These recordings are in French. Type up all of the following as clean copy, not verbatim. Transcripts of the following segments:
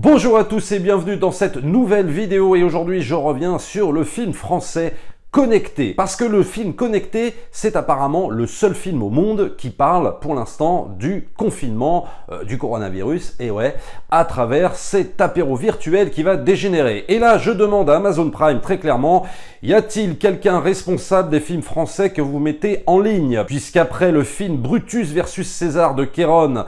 Bonjour à tous et bienvenue dans cette nouvelle vidéo et aujourd'hui je reviens sur le film français Connecté. Parce que le film Connecté, c'est apparemment le seul film au monde qui parle pour l'instant du confinement, du coronavirus, et ouais, à travers cet apéro virtuel qui va dégénérer. Et là, je demande à Amazon Prime très clairement, y a-t-il quelqu'un responsable des films français que vous mettez en ligne? Puisqu'après le film Brutus versus César de Kéron,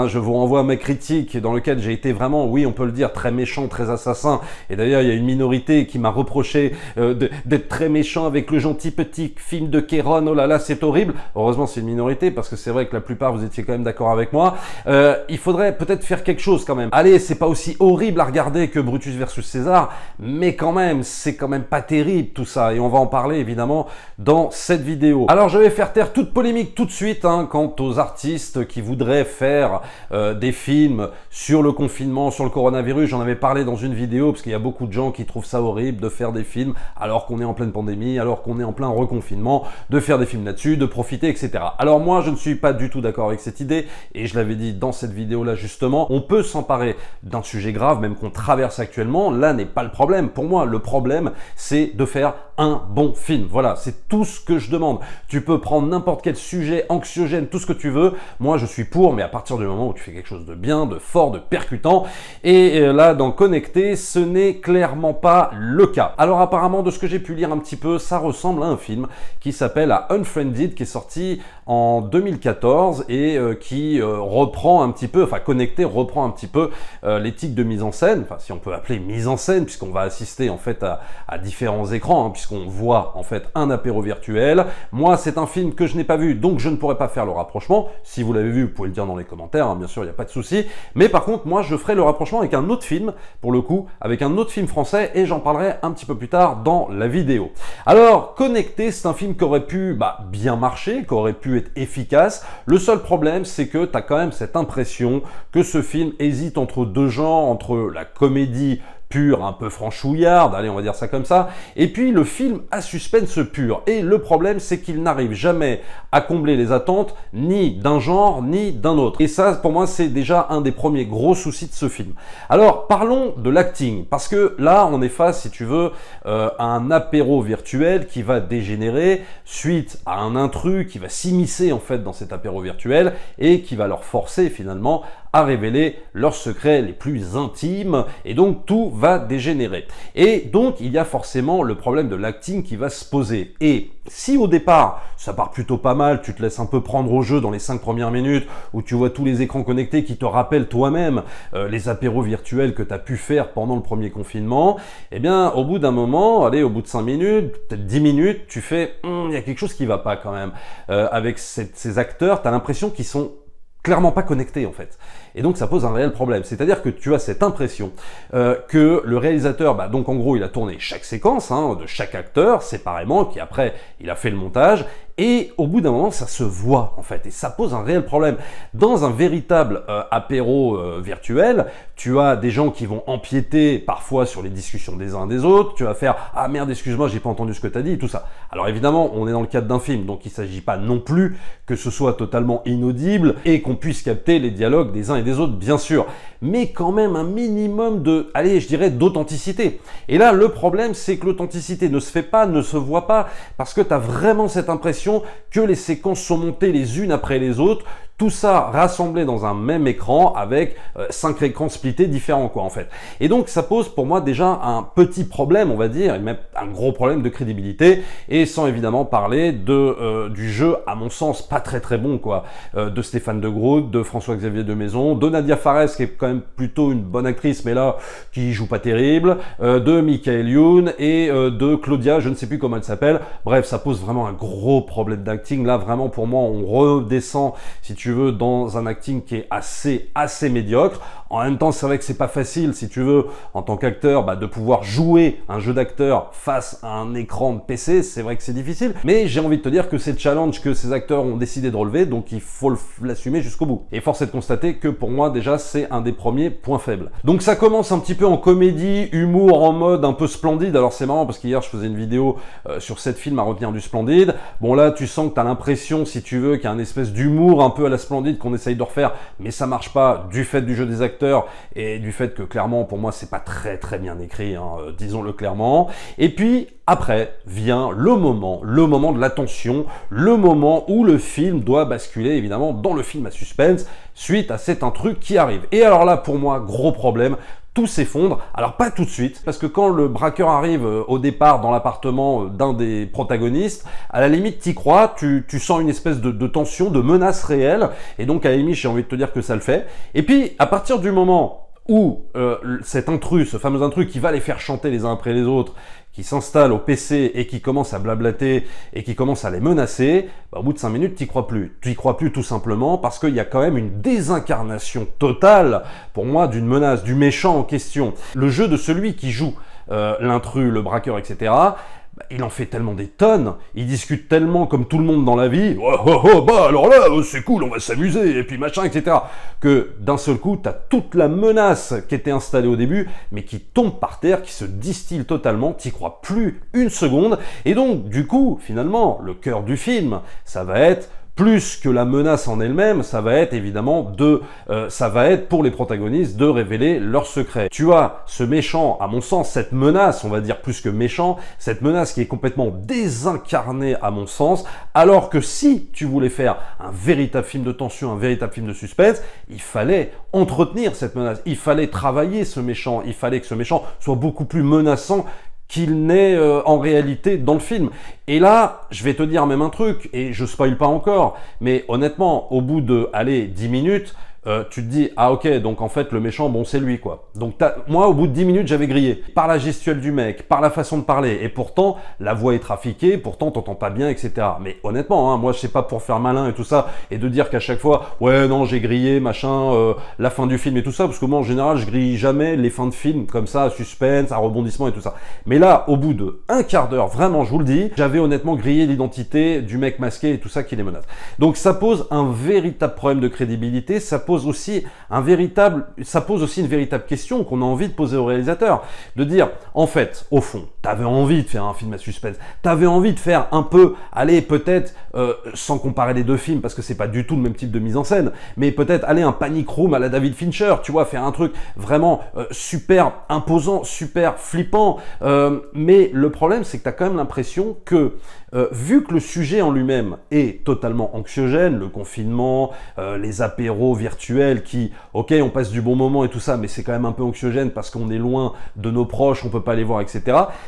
je vous renvoie à ma critique dans lequel j'ai été vraiment, oui on peut le dire, très méchant, très assassin, et d'ailleurs il y a une minorité qui m'a reproché d'être très méchant avec le gentil petit film de Kéron, oh là là c'est horrible. Heureusement c'est une minorité parce que c'est vrai que la plupart vous étiez quand même d'accord avec moi. Il faudrait peut-être faire quelque chose quand même. Allez, c'est pas aussi horrible à regarder que Brutus versus César, mais quand même c'est quand même pas terrible tout ça et on va en parler évidemment dans cette vidéo. Alors je vais faire taire toute polémique tout de suite quant aux artistes qui voudraient faire des films sur le confinement, sur le coronavirus. J'en avais parlé dans une vidéo parce qu'il y a beaucoup de gens qui trouvent ça horrible de faire des films alors qu'on est en pleine pandémie, alors qu'on est en plein reconfinement, de faire des films là-dessus, de profiter, etc. Alors moi, je ne suis pas du tout d'accord avec cette idée, et je l'avais dit dans cette vidéo-là justement, on peut s'emparer d'un sujet grave, même qu'on traverse actuellement, là n'est pas le problème. Pour moi, le problème, c'est de faire un bon film. Voilà, c'est tout ce que je demande. Tu peux prendre n'importe quel sujet anxiogène, tout ce que tu veux, moi je suis pour, mais à partir du moment où tu fais quelque chose de bien, de fort, de percutant, et là, dans Connecté, ce n'est clairement pas le cas. Alors apparemment, de ce que j'ai pu lire un petit peu, ça ressemble à un film qui s'appelle Unfriended, qui est sorti en 2014 et qui reprend un petit peu, enfin Connecté reprend un petit peu l'éthique de mise en scène, enfin si on peut appeler mise en scène, puisqu'on va assister en fait à différents écrans, puisqu'on voit en fait un apéro virtuel. Moi c'est un film que je n'ai pas vu, donc je ne pourrais pas faire le rapprochement. Si vous l'avez vu, vous pouvez le dire dans les commentaires, bien sûr, il n'y a pas de souci. Mais par contre, moi je ferai le rapprochement avec un autre film, pour le coup, avec un autre film français, et j'en parlerai un petit peu plus tard dans la vidéo. Alors, Connecté, c'est un film qui aurait pu bien marcher, qui aurait pu être efficace. Le seul problème, c'est que tu as quand même cette impression que ce film hésite entre deux genres, entre la comédie pure, un peu franchouillarde, allez on va dire ça comme ça, et puis le film à suspense pur. Et le problème c'est qu'il n'arrive jamais à combler les attentes ni d'un genre ni d'un autre. Et ça pour moi c'est déjà un des premiers gros soucis de ce film. Alors parlons de l'acting, parce que là on est face, si tu veux, à un apéro virtuel qui va dégénérer suite à un intrus qui va s'immiscer en fait dans cet apéro virtuel et qui va leur forcer finalement à révéler leurs secrets les plus intimes, et donc tout va dégénérer. Et donc il y a forcément le problème de l'acting qui va se poser. Et si au départ ça part plutôt pas mal, tu te laisses un peu prendre au jeu dans les 5 premières minutes, où tu vois tous les écrans connectés qui te rappellent toi-même les apéros virtuels que tu as pu faire pendant le premier confinement, et bien au bout d'un moment, allez, au bout de 5 minutes, peut-être 10 minutes, tu fais il y a quelque chose qui va pas quand même. Avec ces acteurs, tu as l'impression qu'ils sont clairement pas connectés en fait. Et donc ça pose un réel problème. C'est-à-dire que tu as cette impression que le réalisateur, donc en gros il a tourné chaque séquence de chaque acteur séparément, qui après il a fait le montage, et au bout d'un moment ça se voit en fait, et ça pose un réel problème. Dans un véritable apéro virtuel, tu as des gens qui vont empiéter parfois sur les discussions des uns des autres, tu vas faire « Ah merde, excuse-moi, j'ai pas entendu ce que tu as dit » tout ça. Alors évidemment, on est dans le cadre d'un film, donc il s'agit pas non plus que ce soit totalement inaudible et qu'on puisse capter les dialogues des uns et des autres, bien sûr, mais quand même un minimum de, allez, je dirais, d'authenticité. Et là, le problème, c'est que l'authenticité ne se fait pas, ne se voit pas, parce que tu as vraiment cette impression que les séquences sont montées les unes après les autres, tout ça rassemblé dans un même écran avec 5 écrans splittés différents quoi en fait. Et donc ça pose pour moi déjà un petit problème, on va dire, et même un gros problème de crédibilité, et sans évidemment parler du jeu à mon sens pas très bon quoi, de Stéphane de Groot, de François-Xavier de Maison, de Nadia Fares qui est quand même plutôt une bonne actrice mais là qui joue pas terrible, de Michael Youn et de Claudia, je ne sais plus comment elle s'appelle. Bref, ça pose vraiment un gros problème d'acting. Là vraiment pour moi on redescend, si tu veux, dans un acting qui est assez médiocre. En même temps, c'est vrai que c'est pas facile, si tu veux, en tant qu'acteur, de pouvoir jouer un jeu d'acteur face à un écran de PC, c'est vrai que c'est difficile, mais j'ai envie de te dire que c'est le challenge que ces acteurs ont décidé de relever, donc il faut l'assumer jusqu'au bout. Et force est de constater que pour moi, déjà, c'est un des premiers points faibles. Donc ça commence un petit peu en comédie, humour en mode un peu splendide. Alors c'est marrant parce qu'hier, je faisais une vidéo sur 7 films à retenir du splendide. Bon là, tu sens que tu as l'impression, si tu veux, qu'il y a un espèce d'humour un peu à la la Splendide qu'on essaye de refaire, mais ça marche pas du fait du jeu des acteurs et du fait que clairement pour moi c'est pas très très bien écrit, hein, disons-le clairement. Et puis après vient le moment de la tension, le moment où le film doit basculer évidemment dans le film à suspense suite à cet intrus qui arrive. Et alors là pour moi gros problème, tout s'effondre. Alors pas tout de suite, parce que quand le braqueur arrive au départ dans l'appartement d'un des protagonistes, à la limite t'y crois, tu sens une espèce de tension, de menace réelle, et donc à la limite j'ai envie de te dire que ça le fait. Et puis à partir du moment où cet intrus, ce fameux intrus qui va les faire chanter les uns après les autres, qui s'installe au PC et qui commence à blablater et qui commence à les menacer, bah, au bout de 5 minutes, t'y crois plus. Tu y crois plus tout simplement parce qu'il y a quand même une désincarnation totale, pour moi, d'une menace, du méchant en question. Le jeu de celui qui joue l'intrus, le braqueur, etc., il en fait tellement des tonnes, il discute tellement comme tout le monde dans la vie, oh, oh, oh, bah alors là, c'est cool, on va s'amuser, et puis machin, etc., que d'un seul coup, t'as toute la menace qui était installée au début, mais qui tombe par terre, qui se distille totalement, t'y crois plus une seconde, et donc, du coup, finalement, le cœur du film, ça va être plus que la menace en elle-même, ça va être évidemment ça va être pour les protagonistes de révéler leurs secrets. Tu as ce méchant, à mon sens, cette menace, on va dire plus que méchant, cette menace qui est complètement désincarnée à mon sens, alors que si tu voulais faire un véritable film de tension, un véritable film de suspense, il fallait entretenir cette menace, il fallait travailler ce méchant, il fallait que ce méchant soit beaucoup plus menaçant qu'il n'est en réalité dans le film. Et là, je vais te dire même un truc, et je spoil pas encore, mais honnêtement, au bout de, 10 minutes, tu te dis, ah ok, donc en fait le méchant, bon c'est lui quoi. Donc moi au bout de 10 minutes j'avais grillé, par la gestuelle du mec, par la façon de parler, et pourtant la voix est trafiquée, pourtant t'entends pas bien, etc. Mais honnêtement, hein, moi je sais pas pour faire malin et tout ça, et de dire qu'à chaque fois, ouais non j'ai grillé, machin, la fin du film et tout ça, parce que moi en général je grille jamais les fins de film comme ça, à suspense, à rebondissement et tout ça. Mais là, au bout de un quart d'heure, vraiment je vous le dis, j'avais honnêtement grillé l'identité du mec masqué et tout ça qui les menace. Donc ça pose un véritable problème de crédibilité, ça pose aussi une véritable question qu'on a envie de poser au réalisateur, de dire, en fait, au fond, t'avais envie de faire un film à suspense, t'avais envie de faire un peu, allez, peut-être, sans comparer les deux films, parce que c'est pas du tout le même type de mise en scène, mais peut-être aller un panic room à la David Fincher, tu vois, faire un truc vraiment super imposant, super flippant, mais le problème, c'est que t'as quand même l'impression que vu que le sujet en lui-même est totalement anxiogène, le confinement, les apéros virtuels qui, ok, on passe du bon moment et tout ça, mais c'est quand même un peu anxiogène parce qu'on est loin de nos proches, on peut pas les voir, etc.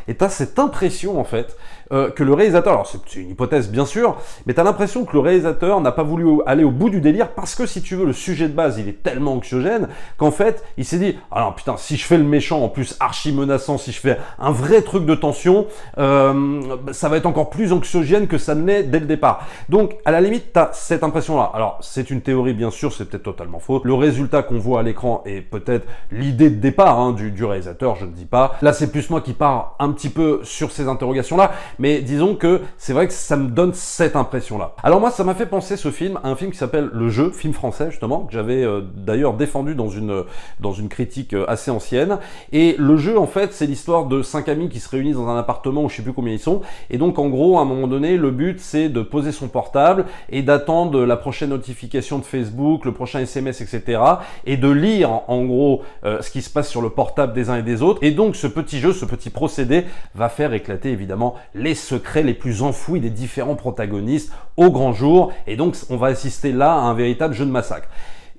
Et t'as cette impression, en fait, que le réalisateur, alors c'est une hypothèse bien sûr, mais t'as l'impression que le réalisateur n'a pas voulu aller au bout du délire parce que, si tu veux, le sujet de base, il est tellement anxiogène qu'en fait, il s'est dit, ah non, putain, si je fais le méchant, en plus archi menaçant, si je fais un vrai truc de tension, ça va être encore plus anxiogène que ça ne l'est dès le départ. Donc, à la limite, t'as cette impression-là. Alors, c'est une théorie, bien sûr, c'est peut-être totalement faux. Le résultat qu'on voit à l'écran est peut-être l'idée de départ hein, du réalisateur, je ne dis pas. Là, c'est plus moi qui pars un petit peu sur ces interrogations-là, mais disons que c'est vrai que ça me donne cette impression-là. Alors moi, ça m'a fait penser ce film à un film qui s'appelle Le Jeu, film français justement, que j'avais d'ailleurs défendu dans une critique assez ancienne. Et Le Jeu, en fait, c'est l'histoire de 5 amis qui se réunissent dans un appartement où je sais plus combien ils sont. Et donc, en gros, à un moment donné, le but, c'est de poser son portable et d'attendre la prochaine notification de Facebook, le prochain SMS, etc. et de lire, en gros, ce qui se passe sur le portable des uns et des autres. Et donc, ce petit jeu, ce petit procédé va faire éclater, évidemment, les secrets les plus enfouis des différents protagonistes au grand jour. Et donc, on va assister là à un véritable jeu de massacre.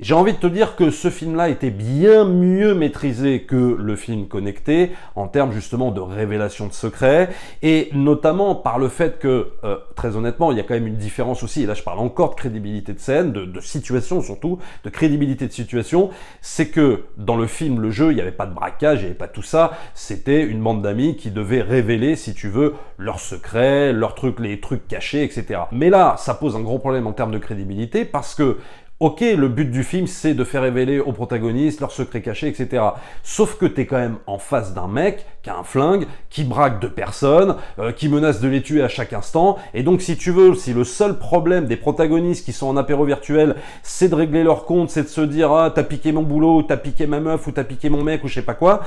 J'ai envie de te dire que ce film-là était bien mieux maîtrisé que le film Connecté, en termes justement de révélation de secrets, et notamment par le fait que, très honnêtement, il y a quand même une différence aussi, et là je parle encore de crédibilité de scène, de situation surtout, de crédibilité de situation, c'est que dans le film Le Jeu, il n'y avait pas de braquage, il n'y avait pas tout ça, c'était une bande d'amis qui devaient révéler, si tu veux, leurs secrets, leurs trucs, les trucs cachés, etc. Mais là, ça pose un gros problème en termes de crédibilité, parce que ok, le but du film, c'est de faire révéler aux protagonistes leurs secrets cachés, etc. Sauf que t'es quand même en face d'un mec qui a un flingue, qui braque 2 personnes, qui menace de les tuer à chaque instant. Et donc, si tu veux, si le seul problème des protagonistes qui sont en apéro virtuel, c'est de régler leur compte, c'est de se dire « Ah, t'as piqué mon boulot, ou t'as piqué ma meuf, ou t'as piqué mon mec, ou je sais pas quoi »,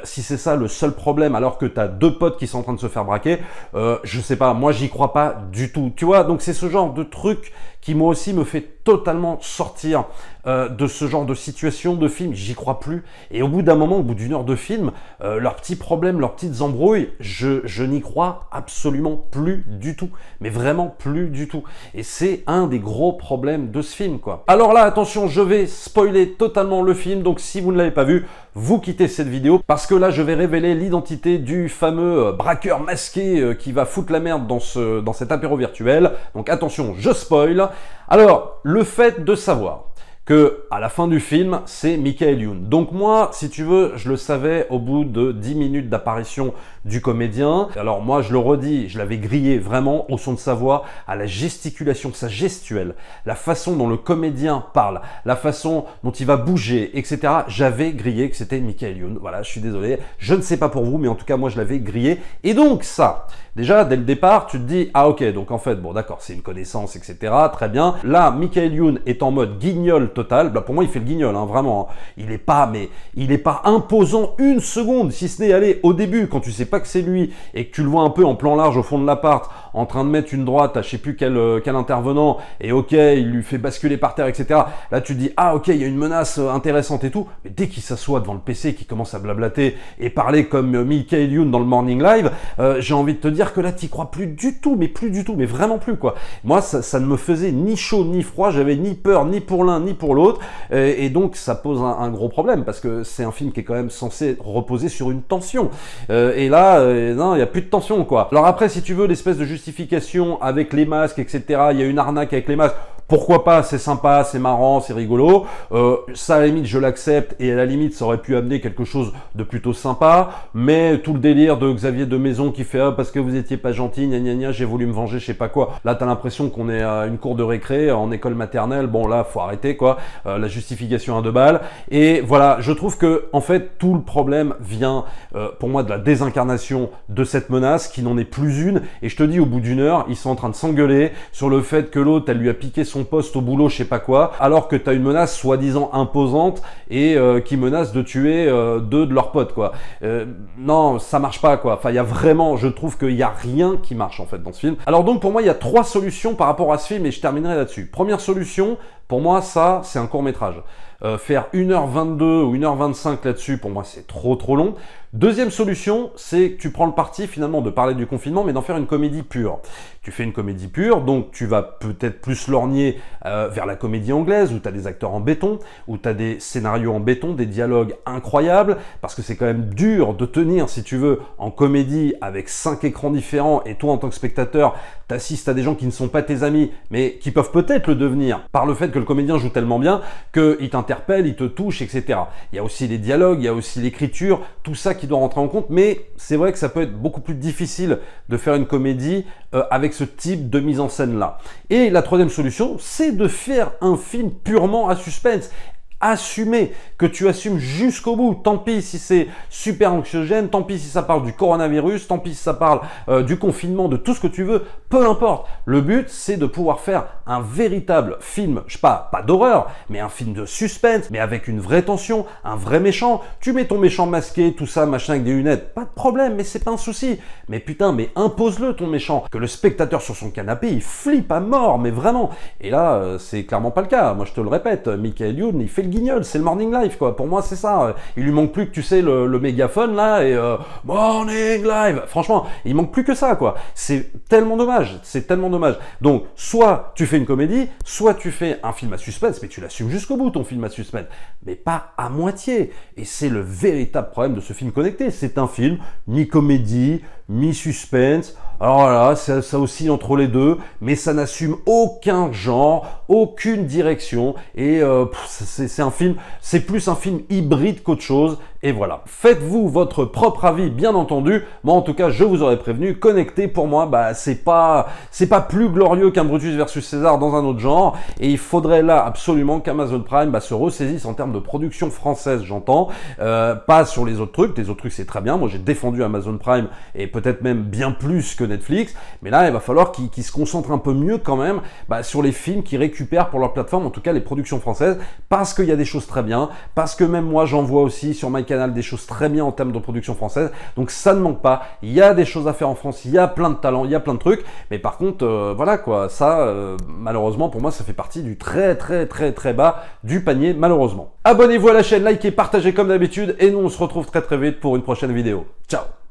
si c'est ça le seul problème, alors que t'as 2 potes qui sont en train de se faire braquer, je sais pas, moi j'y crois pas du tout. Tu vois, donc c'est ce genre de truc qui moi aussi me fait totalement sortir de ce genre de situation, de film, j'y crois plus. Et au bout d'un moment, au bout d'une heure de film, leurs petits problèmes, leurs petites embrouilles, je n'y crois absolument plus du tout. Mais vraiment plus du tout. Et c'est un des gros problèmes de ce film, quoi. Alors là, attention, je vais spoiler totalement le film, donc si vous ne l'avez pas vu, vous quittez cette vidéo, parce que là, je vais révéler l'identité du fameux braqueur masqué qui va foutre la merde dans cet apéro virtuel. Donc attention, je spoil. Alors, le fait de savoir que à la fin du film, c'est Michael Youn. Donc moi, si tu veux, je le savais au bout de 10 minutes d'apparition du comédien. Alors moi, je le redis, je l'avais grillé vraiment au son de sa voix, à la gesticulation, sa gestuelle, la façon dont le comédien parle, la façon dont il va bouger, etc. J'avais grillé que c'était Michael Youn. Voilà, je suis désolé. Je ne sais pas pour vous, mais en tout cas, moi, je l'avais grillé. Et donc ça, déjà, dès le départ, tu te dis, ah ok, donc en fait, bon d'accord, c'est une connaissance, etc. Très bien. Là, Michael Youn est en mode guignol total. Bah, pour moi, il fait le guignol, hein, vraiment. Il est pas imposant une seconde, si ce n'est aller au début, quand tu sais pas que c'est lui et que tu le vois un peu en plan large au fond de l'appart, en train de mettre une droite à je sais plus quel intervenant, et ok, il lui fait basculer par terre, etc. Là, tu te dis, ah ok, il y a une menace intéressante et tout. Mais dès qu'il s'assoit devant le PC et qu'il commence à blablater et parler comme Michael Youn dans le Morning Live, j'ai envie de te dire que là, t'y crois plus du tout, mais vraiment plus, quoi. Moi, ça ne me faisait ni chaud ni froid, j'avais ni peur ni pour l'un ni pour l'autre, et donc ça pose un gros problème, parce que c'est un film qui est quand même censé reposer sur une tension, et là, non, il n'y a plus de tension, quoi. Alors après, si tu veux, l'espèce de justification avec les masques, etc., il y a une arnaque avec les masques, pourquoi pas, c'est sympa, c'est marrant, c'est rigolo, ça à la limite je l'accepte, et à la limite ça aurait pu amener quelque chose de plutôt sympa, mais tout le délire de Xavier de Maison qui fait parce que vous étiez pas gentil, gna gna gna, j'ai voulu me venger, je sais pas quoi. Là t'as l'impression qu'on est à une cour de récré en école maternelle, bon là faut arrêter, quoi, la justification à 2 balles, et voilà, je trouve que en fait tout le problème vient pour moi de la désincarnation de cette menace qui n'en est plus une, et je te dis, au bout d'une heure ils sont en train de s'engueuler sur le fait que l'autre elle lui a piqué son poste au boulot, je sais pas quoi, alors que tu as une menace soi-disant imposante et qui menace de tuer 2 de leurs potes, quoi. Non, ça marche pas, quoi. Enfin, il y a vraiment, je trouve qu'il y a rien qui marche en fait dans ce film. Alors donc pour moi, il y a 3 solutions par rapport à ce film et je terminerai là-dessus. Première solution, pour moi, ça, c'est un court-métrage. Faire 1h22 ou 1h25 là-dessus, pour moi, c'est trop long. Deuxième solution, c'est que tu prends le parti finalement de parler du confinement, mais d'en faire une comédie pure. Tu fais une comédie pure, donc tu vas peut-être plus lorgner vers la comédie anglaise, où tu as des acteurs en béton, où tu as des scénarios en béton, des dialogues incroyables, parce que c'est quand même dur de tenir, si tu veux, en comédie avec 5 écrans différents, et toi en tant que spectateur, t'assistes à des gens qui ne sont pas tes amis, mais qui peuvent peut-être le devenir, par le fait que le comédien joue tellement bien qu'il t'interpelle, il te touche, etc. Il y a aussi les dialogues, il y a aussi l'écriture, tout ça qui doit rentrer en compte, mais c'est vrai que ça peut être beaucoup plus difficile de faire une comédie avec ce type de mise en scène là. Et la troisième solution, c'est de faire un film purement à suspense. Assumer, que tu assumes jusqu'au bout. Tant pis si c'est super anxiogène, tant pis si ça parle du coronavirus, tant pis si ça parle du confinement, de tout ce que tu veux, peu importe. Le but, c'est de pouvoir faire un véritable film, je sais pas d'horreur, mais un film de suspense, mais avec une vraie tension, un vrai méchant. Tu mets ton méchant masqué, tout ça, machin, avec des lunettes, pas de problème, mais c'est pas un souci. Mais putain, mais impose-le ton méchant. Que le spectateur sur son canapé, il flippe à mort, mais vraiment. Et là, c'est clairement pas le cas. Moi, je te le répète, Michael Youn, il fait le guignol, c'est le Morning Live, quoi. Pour moi, c'est ça. Il lui manque plus que, tu sais, le mégaphone, là, et Morning Live. Franchement, il manque plus que ça, quoi. C'est tellement dommage. C'est tellement dommage. Donc, soit tu fais une comédie, soit tu fais un film à suspense, mais tu l'assumes jusqu'au bout, ton film à suspense. Mais pas à moitié. Et c'est le véritable problème de ce film connecté. C'est un film mi-comédie, mi-suspense. Alors voilà, ça oscille entre les deux, mais ça n'assume aucun genre, aucune direction, et c'est un film, c'est plus un film hybride qu'autre chose, et voilà. Faites-vous votre propre avis, bien entendu. Moi, en tout cas, je vous aurais prévenu, Connecté, pour moi, bah, c'est pas plus glorieux qu'un Brutus versus César dans un autre genre, et il faudrait là absolument qu'Amazon Prime se ressaisisse en termes de production française, j'entends, pas sur les autres trucs c'est très bien, moi j'ai défendu Amazon Prime, et peut-être même bien plus que Netflix, mais là il va falloir qu'ils se concentrent un peu mieux quand même sur les films qu'ils récupèrent pour leur plateforme, en tout cas les productions françaises, parce qu'il y a des choses très bien, parce que même moi j'en vois aussi sur My Canal des choses très bien en termes de production française, donc ça ne manque pas. Il y a des choses à faire en France, il y a plein de talents, il y a plein de trucs, mais par contre, voilà quoi, ça, malheureusement pour moi, ça fait partie du très bas du panier, malheureusement. Abonnez-vous à la chaîne, likez, partagez comme d'habitude, et nous on se retrouve très vite pour une prochaine vidéo. Ciao!